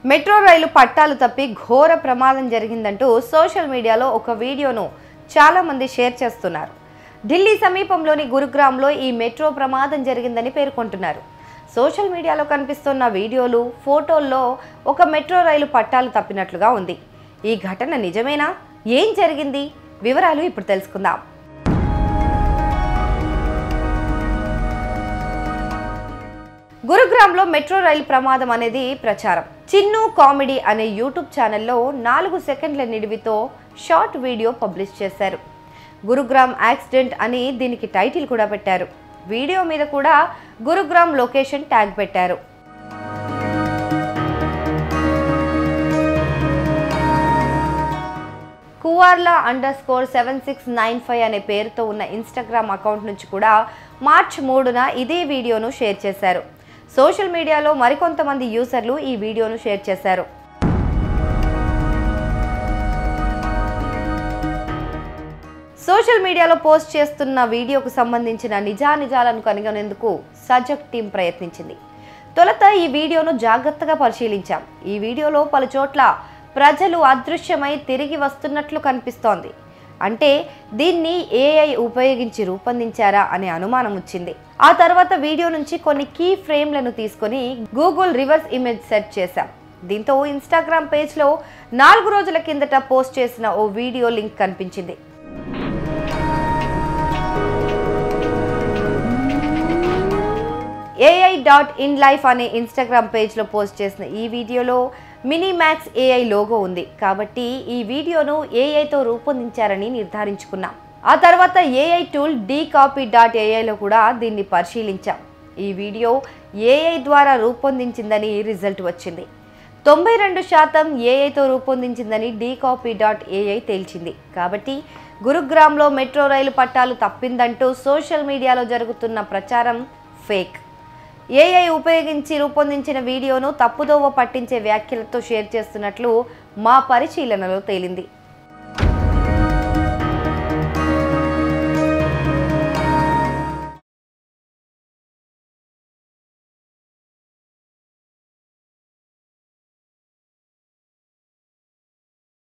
Metro రైలు పట్టాలు తప్పి ఘోర ప్రమాదం జరిగిందంటూ సోషల్ మీడియాలో ఒక వీడియోను చాలా మంది షేర్ చేస్తున్నారు. ఢిల్లీ సమీపంలోని గురుగ్రామ్లో ఈ మెట్రో ప్రమాదం జరిగిందని పేర్కొంటున్నారు. సోషల్ మీడియాలో కనిపిస్తున్న వీడియోలు, ఫోటోల్లో ఒక మెట్రో రైలు పట్టాలు తప్పినట్లుగా ఉంది. ఈ ఘటన నిజమేనా? ఏం జరిగింది? వివరాలు ఇప్పుడు తెలుసుకుందాం. గురుగ్రామ్లో మెట్రో రైలు ప్రమాదం అనేది ప్రచారం. చిన్ను కామెడీ అనే యూట్యూబ్ ఛానల్లో 4 సెకండ్ల నిడివితో షార్ట్ వీడియో పబ్లిష్ చేశారు. గురుగ్రామ్ యాక్సిడెంట్ అని దీనికి టైటిల్ కూడా పెట్టారు. వీడియో మీద కూడా గురుగ్రామ్ లొకేషన్ ట్యాగ్ పెట్టారు. kuwarla_7695 అనే పేరుతో ఉన్న ఇన్స్టాగ్రామ్ అకౌంట్ నుంచి కూడా మార్చి 3న ఇదే వీడియోను షేర్ చేశారు. సోషల్ మీడియాలో మరికొంతమంది యూజర్లు ఈ వీడియోను షేర్ చేశారు. సోషల్ మీడియాలో పోస్ట్ చేస్తున్న వీడియోకు సంబంధించిన నిజానిజాలను కనుగొనేందుకు సజగ్ టీం ప్రయత్నించింది. తొలుత ఈ వీడియోను జాగ్రత్తగా పరిశీలించాం. ఈ వీడియోలో పలు చోట్ల ప్రజలు అదృశ్యమై తిరిగి వస్తున్నట్లు కనిపిస్తోంది. అంటే దీన్ని ఏఐ ఉపయోగించి రూపొందించారా అనే అనుమానం వచ్చింది. ఆ తర్వాత వీడియో నుంచి కొన్ని కీ ఫ్రేమ్లను తీసుకొని గూగుల్ రివర్స్ ఇమేజ్ సెర్చ్ చేశాం. దీంతో ఇన్స్టాగ్రామ్ పేజ్లో 4 రోజుల కిందట పోస్ట్ చేసిన ఓ వీడియో లింక్ కనిపించింది. AI.inlife అనే ఇన్స్టాగ్రామ్ పేజ్లో పోస్ట్ చేసిన ఈ వీడియోలో మినిమాక్స్ AI లోగో ఉంది. కాబట్టి ఈ వీడియోను ఏఐతో రూపొందించారని నిర్ధారించుకున్నాం. ఆ తర్వాత ఏఐ టూల్ dcopy.aiలో కూడా దీన్ని పరిశీలించాం. ఈ వీడియో ఏఐ ద్వారా రూపొందించిందని రిజల్ట్ వచ్చింది. 92% ఏఐతో రూపొందించిందని dcopy.ai తేల్చింది. కాబట్టి గురుగ్రామ్లో మెట్రో రైలు పట్టాలు తప్పిందంటూ సోషల్ మీడియాలో జరుగుతున్న ప్రచారం ఫేక్. ఏఐ ఉపయోగించి రూపొందించిన వీడియోను తప్పుదోవ పట్టించే వ్యాఖ్యలతో షేర్ చేస్తున్నట్లు మా పరిశీలనలో తేలింది.